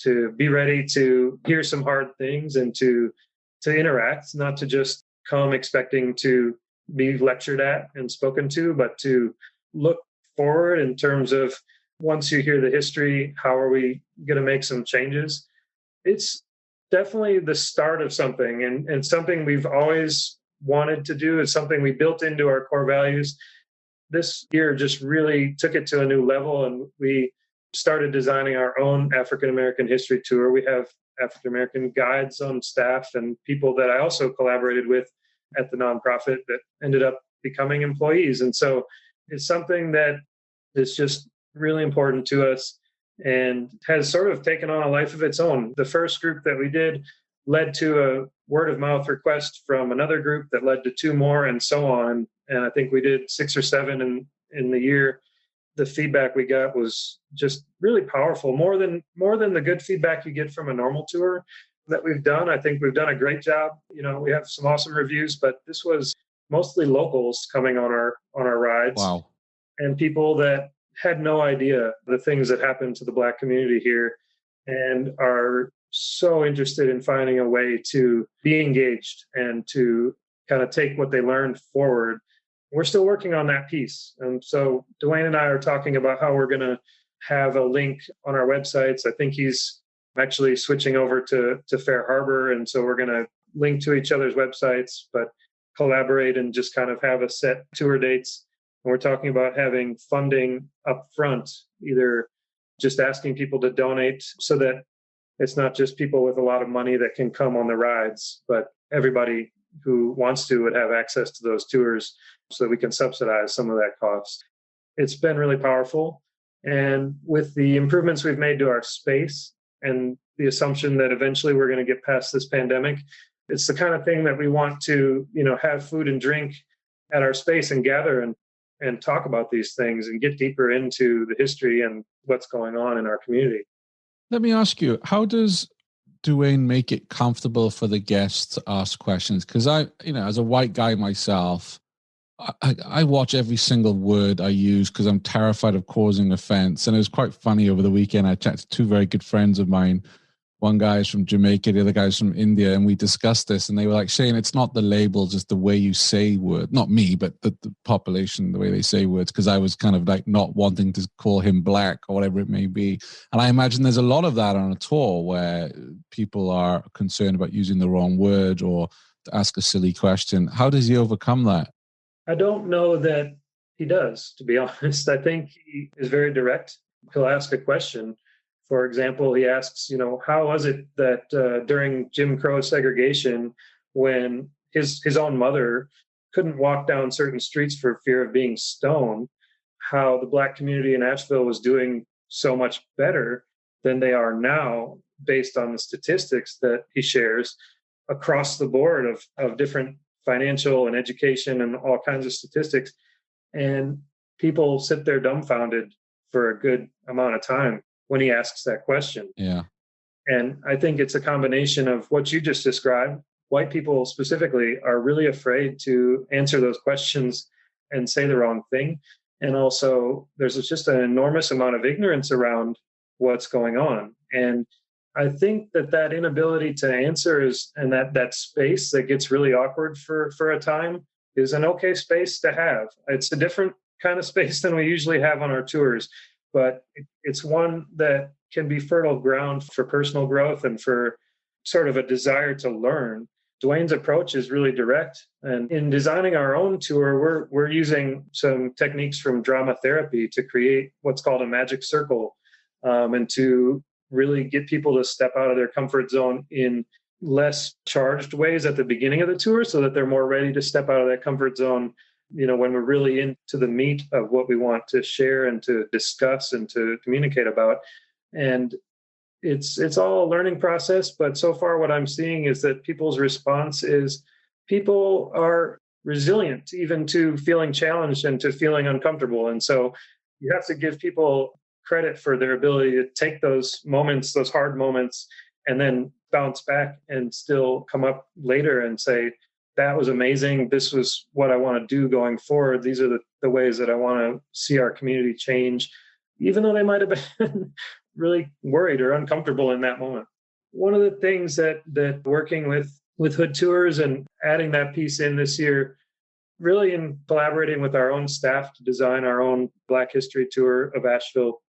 to be ready to hear some hard things and to interact, not to just come expecting to be lectured at and spoken to, but to look forward in terms of once you hear the history, how are we going to make some changes? It's definitely the start of something and something we've always wanted to do. Is something we built into our core values. This year just really took it to a new level, and we started designing our own African American history tour. We have African American guides on staff and people that I also collaborated with at the nonprofit that ended up becoming employees. And so it's something that is just really important to us and has sort of taken on a life of its own. The first group that we did led to a word of mouth request from another group that led to 2 more, and so on. And I think we did 6 or 7 in the year. The feedback we got was just really powerful, more than the good feedback you get from a normal tour that we've done. I think we've done a great job. We have some awesome reviews, but this was mostly locals coming on our rides. Wow. And people that had no idea the things that happened to the Black community here and are so interested in finding a way to be engaged and to kind of take what they learned forward. We're still working on that piece. And so Duane and I are talking about how we're going to have a link on our websites. I think he's actually switching over to Fair Harbor. And so we're going to link to each other's websites, but collaborate and just kind of have a set tour dates. And we're talking about having funding up front, either just asking people to donate so that it's not just people with a lot of money that can come on the rides, but everybody who wants to would have access to those tours so that we can subsidize some of that cost. It's been really powerful. And with the improvements we've made to our space and the assumption that eventually we're going to get past this pandemic, it's the kind of thing that we want to, have food and drink at our space and gather and talk about these things and get deeper into the history and what's going on in our community. Let me ask you, how does Duane, make it comfortable for the guests to ask questions? Because as a white guy myself, I watch every single word I use because I'm terrified of causing offense. And it was quite funny over the weekend. I chatted to two very good friends of mine. One guy is from Jamaica, the other guy is from India, and we discussed this. And they were like, Shane, it's not the label, just the way you say words. Not me, but the population, the way they say words. Because I was kind of like not wanting to call him black or whatever it may be. And I imagine there's a lot of that on a tour where people are concerned about using the wrong word or to ask a silly question. How does he overcome that? I don't know that he does, to be honest. I think he is very direct. He'll ask a question. For example, he asks, how was it that during Jim Crow segregation, when his own mother couldn't walk down certain streets for fear of being stoned, how the Black community in Asheville was doing so much better than they are now, based on the statistics that he shares across the board of different financial and education and all kinds of statistics. And people sit there dumbfounded for a good amount of time when he asks that question. Yeah. And I think it's a combination of what you just described. White people specifically are really afraid to answer those questions and say the wrong thing. And also there's just an enormous amount of ignorance around what's going on. And I think that inability to answer and that space that gets really awkward for a time is an okay space to have. It's a different kind of space than we usually have on our tours, but it's one that can be fertile ground for personal growth and for sort of a desire to learn. Duane's approach is really direct. And in designing our own tour, we're using some techniques from drama therapy to create what's called a magic circle, and to really get people to step out of their comfort zone in less charged ways at the beginning of the tour so that they're more ready to step out of that comfort zone, when we're really into the meat of what we want to share and to discuss and to communicate about. And it's all a learning process, but so far what I'm seeing is that people's response is people are resilient even to feeling challenged and to feeling uncomfortable. And so you have to give people credit for their ability to take those moments, those hard moments, and then bounce back and still come up later and say, that was amazing. This was what I want to do going forward. These are the ways that I want to see our community change, even though they might have been really worried or uncomfortable in that moment. One of the things that working with Hood Tours and adding that piece in this year, really in collaborating with our own staff to design our own Black History Tour of Asheville,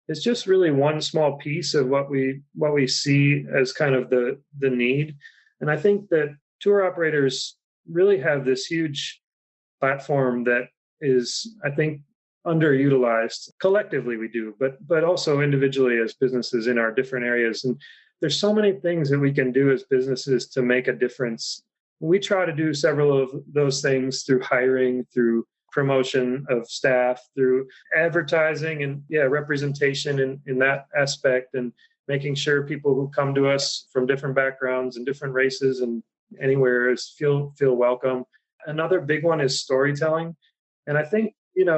it's just really one small piece of what we see as kind of the need. And I think that tour operators really have this huge platform that is, I think, underutilized. Collectively we do, but also individually as businesses in our different areas. And there's so many things that we can do as businesses to make a difference. We try to do several of those things through hiring, through promotion of staff, through advertising and representation in that aspect, and making sure people who come to us from different backgrounds and different races and anywhere feel welcome. Another big one is storytelling. And I think,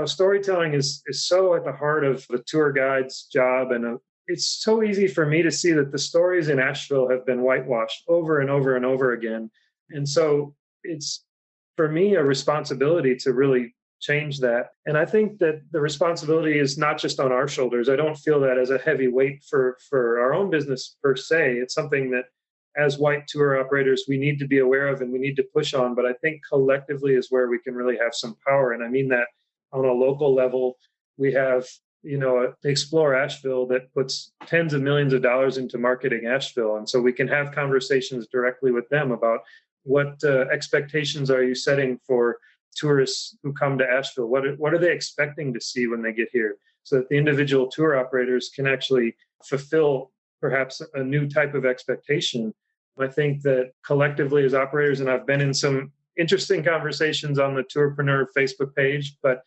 storytelling is so at the heart of the tour guide's job. And it's so easy for me to see that the stories in Asheville have been whitewashed over and over and over again. And so it's, for me, a responsibility to really change that. And I think that the responsibility is not just on our shoulders. I don't feel that as a heavy weight for our own business per se. It's something that as white tour operators, we need to be aware of and we need to push on. But I think collectively is where we can really have some power. And I mean that on a local level. We have, Explore Asheville that puts tens of millions of dollars into marketing Asheville. And so we can have conversations directly with them about what expectations are you setting for tourists who come to Asheville? What are they expecting to see when they get here? So that the individual tour operators can actually fulfill perhaps a new type of expectation. I think that collectively as operators, and I've been in some interesting conversations on the Tourpreneur Facebook page, but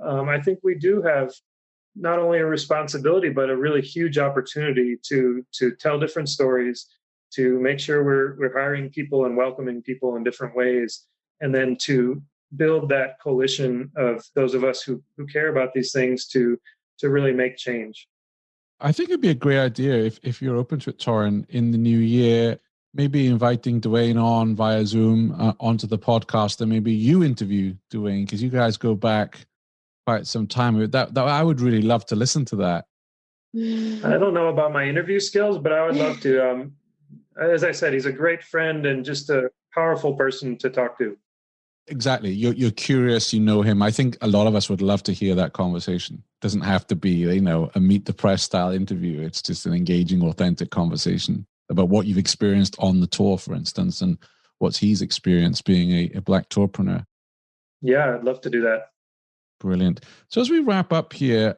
I think we do have not only a responsibility, but a really huge opportunity to tell different stories, to make sure we're hiring people and welcoming people in different ways, and then to build that coalition of those of us who care about these things to really make change. I think it'd be a great idea if you're open to it, Torin, in the new year, maybe inviting Duane on via Zoom onto the podcast, and maybe you interview Duane, because you guys go back quite some time. That I would really love to listen to that. I don't know about my interview skills, but I would love to. As I said, he's a great friend and just a powerful person to talk to. Exactly. You're curious, you know him. I think a lot of us would love to hear that conversation. It doesn't have to be, a meet the press style interview. It's just an engaging, authentic conversation about what you've experienced on the tour, for instance, and what he's experienced being a Black tourpreneur. Yeah, I'd love to do that. Brilliant. So as we wrap up here,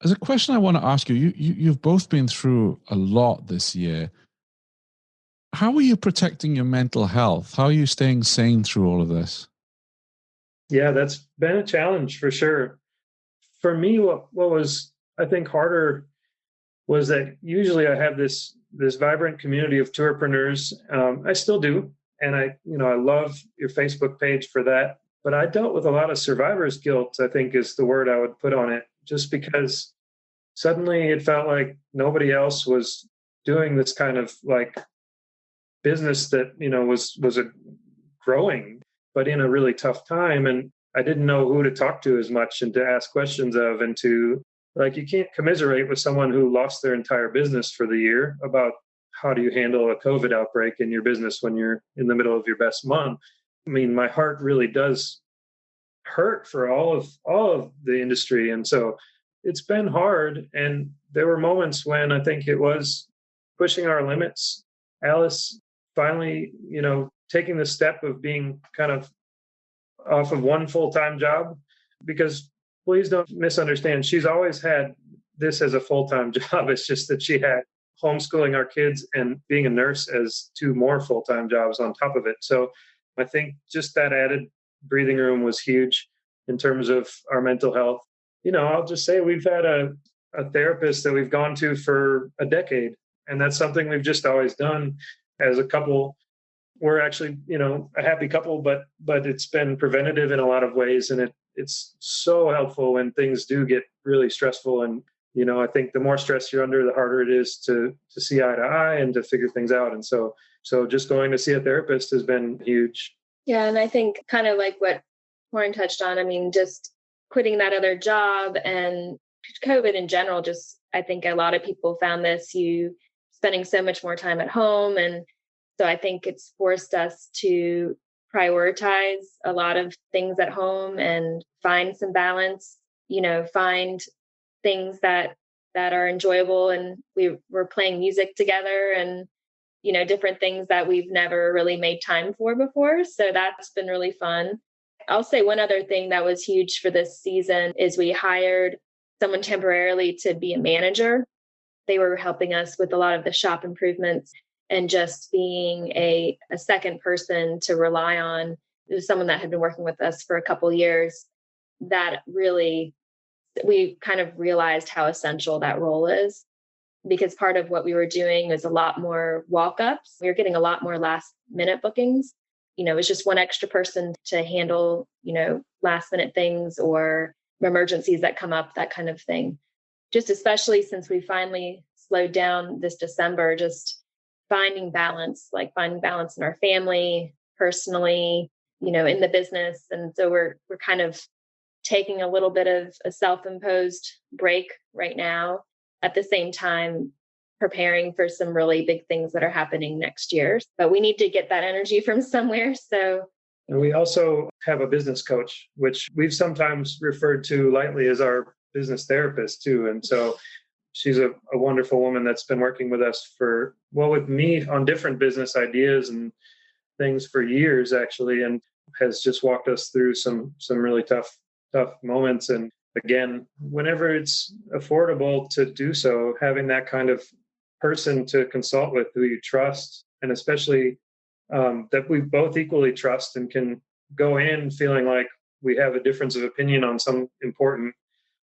there's a question I want to ask you. You've both been through a lot this year. How are you protecting your mental health? How are you staying sane through all of this? Yeah, that's been a challenge for sure. For me, what was, I think, harder was that usually I have this vibrant community of tourpreneurs. I still do. And I love your Facebook page for that. But I dealt with a lot of survivor's guilt, I think is the word I would put on it, just because suddenly it felt like nobody else was doing this kind of like business that, was a growing, but in a really tough time. And I didn't know who to talk to as much and to ask questions of, and to, like, you can't commiserate with someone who lost their entire business for the year about how do you handle a COVID outbreak in your business when you're in the middle of your best month. I mean, my heart really does hurt for all of the industry. And so it's been hard. And there were moments when I think it was pushing our limits. Alice finally, taking the step of being kind of off of one full-time job, because please don't misunderstand, she's always had this as a full-time job. It's just that she had homeschooling our kids and being a nurse as two more full-time jobs on top of it. So I think just that added breathing room was huge in terms of our mental health. I'll just say we've had a therapist that we've gone to for a decade, and that's something we've just always done as a couple. We're actually, a happy couple, but it's been preventative in a lot of ways. And it's so helpful when things do get really stressful. And, I think the more stress you're under, the harder it is to see eye to eye and to figure things out. And so just going to see a therapist has been huge. Yeah. And I think kind of like what Torin touched on, I mean, just quitting that other job and COVID in general, just, I think a lot of people found this, you spending so much more time at home. And so I think it's forced us to prioritize a lot of things at home and find some balance, find things that are enjoyable. And we were playing music together and, different things that we've never really made time for before. So that's been really fun. I'll say one other thing that was huge for this season is we hired someone temporarily to be a manager. They were helping us with a lot of the shop improvements and just being a second person to rely on. It was someone that had been working with us for a couple of years. That really, we kind of realized how essential that role is, because part of what we were doing was a lot more walk-ups. We were getting a lot more last minute bookings. It was just one extra person to handle, last minute things or emergencies that come up, that kind of thing. Just especially since we finally slowed down this December, just finding balance in our family, personally, in the business. And so we're kind of taking a little bit of a self-imposed break right now, at the same time preparing for some really big things that are happening next year. But we need to get that energy from somewhere. So, and we also have a business coach, which we've sometimes referred to lightly as our business therapist too. And so she's a wonderful woman that's been working with us with me on different business ideas and things for years, actually, and has just walked us through some really tough moments. And again, whenever it's affordable to do so, having that kind of person to consult with who you trust, and especially that we both equally trust and can go in feeling like we have a difference of opinion on some important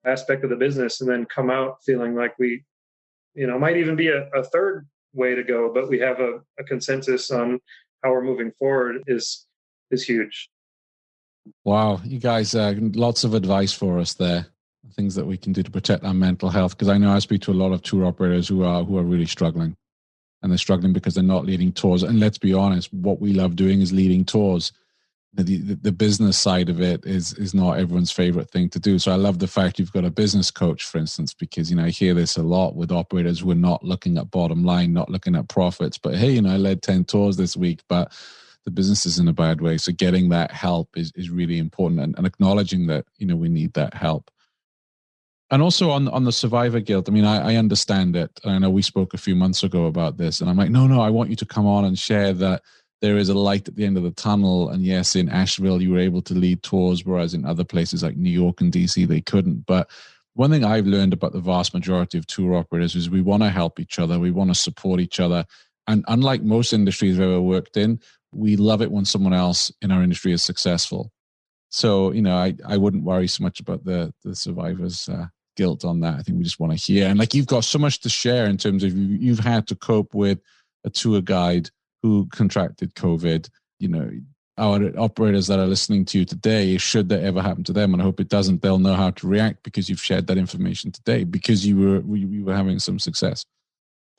aspect of the business, and then come out feeling like we, might even be a third way to go, but we have a consensus on how we're moving forward is huge. Wow, you guys, lots of advice for us there. things that we can do to protect our mental health. Because I know I speak to a lot of tour operators who are really struggling, and they're struggling because they're not leading tours. And let's be honest, what we love doing is leading tours. The business side of it is not everyone's favorite thing to do. So I love the fact you've got a business coach, for instance, because, I hear this a lot with operators who are not looking at bottom line, not looking at profits, but hey, I led 10 tours this week, but the business is in a bad way. So getting that help is really important, and acknowledging that, we need that help. And also on the survivor guilt, I understand it. I know we spoke a few months ago about this, and I'm like, no, I want you to come on and share that there is a light at the end of the tunnel. And yes, in Asheville, you were able to lead tours, whereas in other places like New York and DC, they couldn't. But one thing I've learned about the vast majority of tour operators is we want to help each other. We want to support each other. And unlike most industries I've ever worked in, we love it when someone else in our industry is successful. So, I wouldn't worry so much about the survivors' guilt on that. I think we just want to hear. And like, you've got so much to share in terms of you've had to cope with a tour guide who contracted COVID. Our operators that are listening to you today, should that ever happen to them, and I hope it doesn't, they'll know how to react because you've shared that information today, because you were having some success.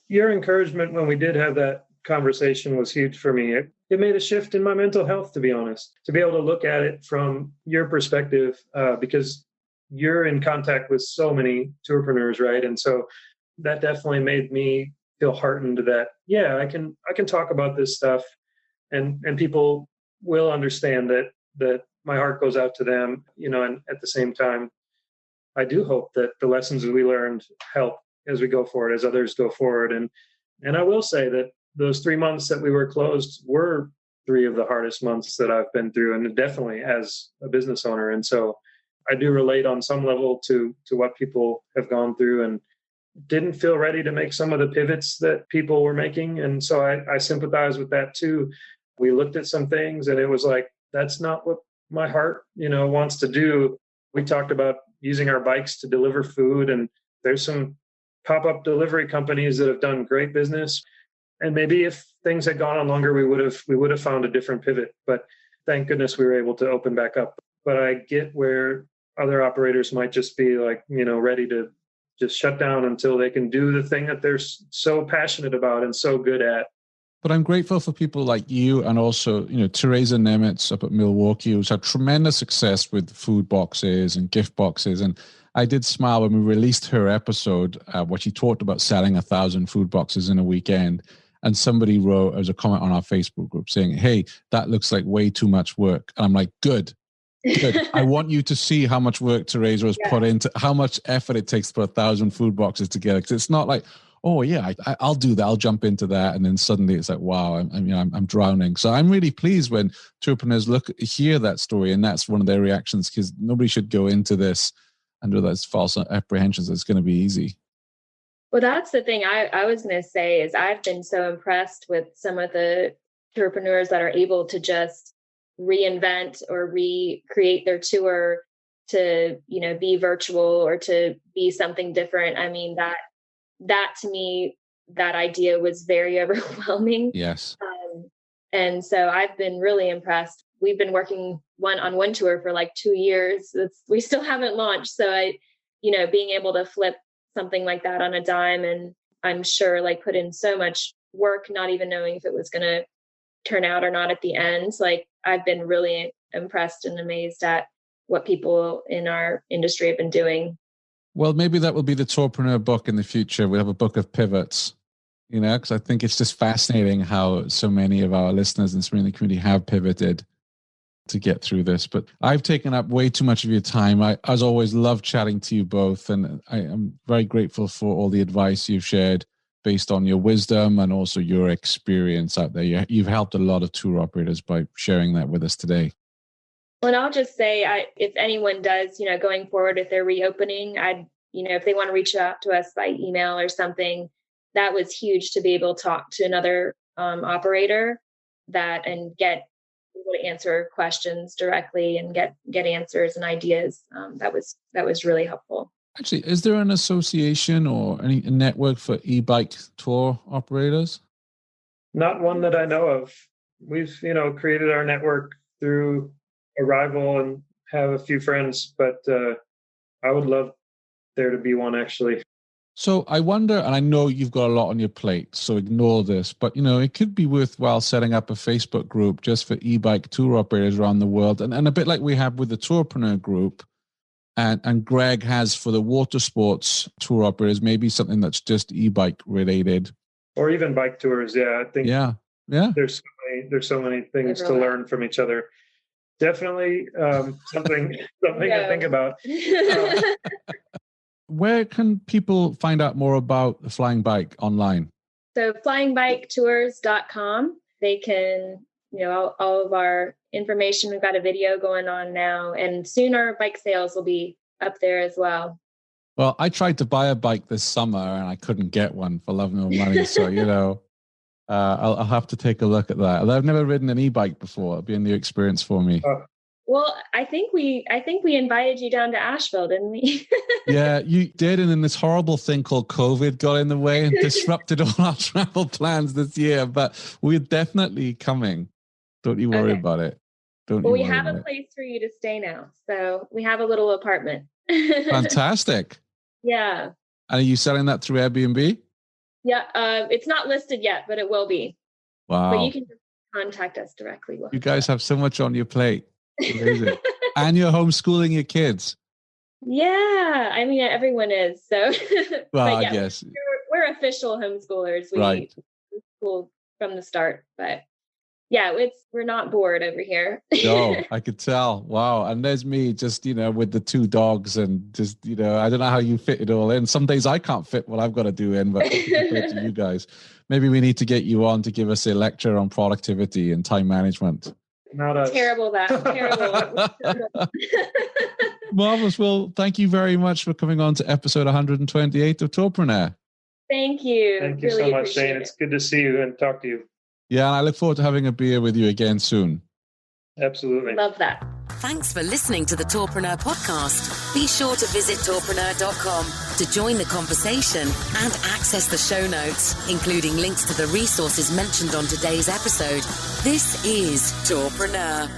Your encouragement when we did have that conversation was huge for me. It made a shift in my mental health, to be honest, to be able to look at it from your perspective, because you're in contact with so many tourpreneurs, right? And so that definitely made me feel heartened that, yeah, I can talk about this stuff, and people will understand that my heart goes out to them, and at the same time, I do hope that the lessons we learned help as we go forward, as others go forward. And I will say that those 3 months that we were closed were 3 of the hardest months that I've been through, and definitely as a business owner. And so I do relate on some level to what people have gone through, and didn't feel ready to make some of the pivots that people were making. And so I sympathize with that too. We looked at some things and it was like, that's not what my heart, wants to do. We talked about using our bikes to deliver food, and there's some pop-up delivery companies that have done great business. And maybe if things had gone on longer, we would have found a different pivot. But thank goodness we were able to open back up. But I get where other operators might just be like, ready to just shut down until they can do the thing that they're so passionate about and so good at. But I'm grateful for people like you, and also, Teresa Nemitz up at Milwaukee, who's had tremendous success with food boxes and gift boxes. And I did smile when we released her episode, where she talked about selling 1,000 food boxes in a weekend. And somebody wrote as a comment on our Facebook group saying, hey, that looks like way too much work. And I'm like, good. I want you to see how much work Teresa has put into, how much effort it takes to put 1,000 food boxes together. Because it's not like, oh yeah, I'll do that, I'll jump into that, and then suddenly it's like, wow, I'm drowning. So I'm really pleased when tourpreneurs hear that story, and that's one of their reactions, because nobody should go into this under those false apprehensions that it's going to be easy. Well, that's the thing I was going to say is I've been so impressed with some of the tourpreneurs that are able to just reinvent or recreate their tour to, be virtual or to be something different. I mean, that to me, that idea was very overwhelming. Yes. And so I've been really impressed. We've been working on one tour for like 2 years. We still haven't launched. So being able to flip something like that on a dime, and I'm sure like put in so much work, not even knowing if it was going to turn out or not at the end. Like, I've been really impressed and amazed at what people in our industry have been doing. Well, maybe that will be the Tourpreneur book in the future. We'll have a book of pivots, because I think it's just fascinating how so many of our listeners and so many in the community have pivoted to get through this. But I've taken up way too much of your time. I, as always, love chatting to you both, and I am very grateful for all the advice you've shared based on your wisdom and also your experience out there. You've helped a lot of tour operators by sharing that with us today. Well, and I'll just say, if anyone does, going forward, if they're reopening, if they want to reach out to us by email or something, that was huge to be able to talk to another operator and get able to answer questions directly and get answers and ideas. That was really helpful. Actually, is there an association or any network for e-bike tour operators? Not one that I know of. We've, created our network through Arrival and have a few friends, but I would love there to be one, actually. So I wonder, and I know you've got a lot on your plate, so ignore this, but it could be worthwhile setting up a Facebook group just for e-bike tour operators around the world, and a bit like we have with the Tourpreneur group, and Greg has for the water sports tour operators, maybe something that's just e-bike related, or even bike tours. Yeah, I think there's so many things to learn from each other. Definitely something to think about. Where can people find out more about the flying bike online? So flyingbiketours.com. They can, all of our information. We've got a video going on now, and soon our bike sales will be up there as well. Well, I tried to buy a bike this summer and I couldn't get one for love nor money. So, I'll have to take a look at that. Although I've never ridden an e-bike before. It'll be a new experience for me. Well, I think we invited you down to Asheville, didn't we? Yeah, you did. And then this horrible thing called COVID got in the way and disrupted all our travel plans this year. But we're definitely coming. Don't you worry about it. We have a place for you to stay now. So we have a little apartment. Fantastic. Yeah. And are you selling that through Airbnb? Yeah. It's not listed yet, but it will be. Wow. But you can just contact us directly. You guys have so much on your plate. Amazing. And you're homeschooling your kids. Yeah. I mean, everyone is. So, well, I guess. We're official homeschoolers. We schooled from the start, but yeah, we're not bored over here. No, I could tell. Wow. And there's me just, with the 2 dogs and just, I don't know how you fit it all in. Some days I can't fit what I've got to do in, but compared to you guys, maybe we need to get you on to give us a lecture on productivity and time management. Not us. Terrible. Marvelous. Well, thank you very much for coming on to episode 128 of Tourpreneur. Thank you. Thank you so much, Shane. It's good to see you and talk to you. Yeah, and I look forward to having a beer with you again soon. Absolutely. Love that. Thanks for listening to the Tourpreneur podcast. Be sure to visit tourpreneur.com to join the conversation and access the show notes, including links to the resources mentioned on today's episode. This is Tourpreneur.